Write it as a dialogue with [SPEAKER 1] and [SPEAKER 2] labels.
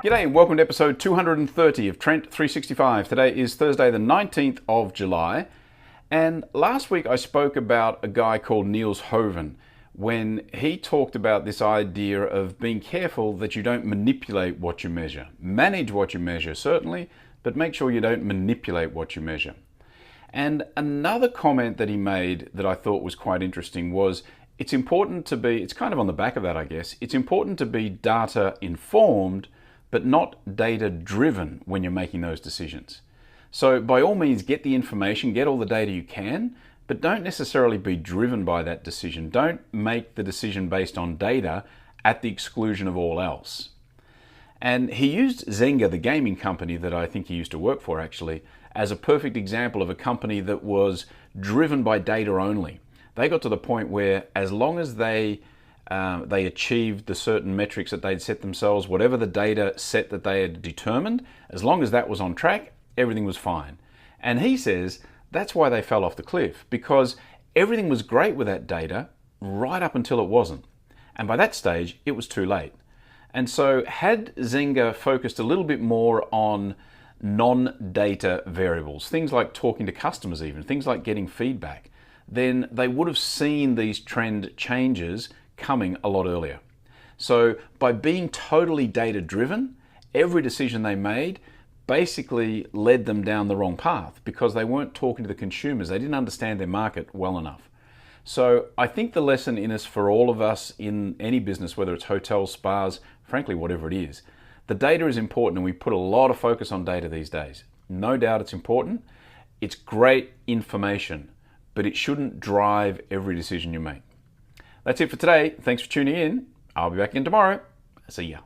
[SPEAKER 1] G'day and welcome to episode 230 of Trent365. Today is Thursday the 19th of July, and last week I spoke about a guy called Niels Hoven when he talked about this idea of being careful that you don't manipulate what you measure. Manage what you measure, certainly, but make sure you don't manipulate what you measure. And another comment that he made that I thought was quite interesting was it's important to be, it's kind of on the back of that I guess, it's important to be data informed but not data driven when you're making those decisions. So by all means, get the information, get all the data you can, but don't necessarily be driven by that decision. Don't make the decision based on data at the exclusion of all else. And he used Zynga, the gaming company that I think he used to work for actually, as a perfect example of a company that was driven by data only. They got to the point where as long as they achieved the certain metrics that they'd set themselves, whatever the data set that they had determined, as long as that was on track, everything was fine. And he says that's why they fell off the cliff, because everything was great with that data right up until it wasn't. And by that stage, it was too late. And so had Zynga focused a little bit more on non-data variables, things like talking to customers even, things like getting feedback, then they would have seen these trend changes coming a lot earlier. So by being totally data driven, every decision they made basically led them down the wrong path because they weren't talking to the consumers. They didn't understand their market well enough. So I think the lesson in this for all of us in any business, whether it's hotels, spas, frankly, whatever it is, the data is important and we put a lot of focus on data these days. No doubt it's important. It's great information, but it shouldn't drive every decision you make. That's it for today. Thanks for tuning in. I'll be back in tomorrow. See ya.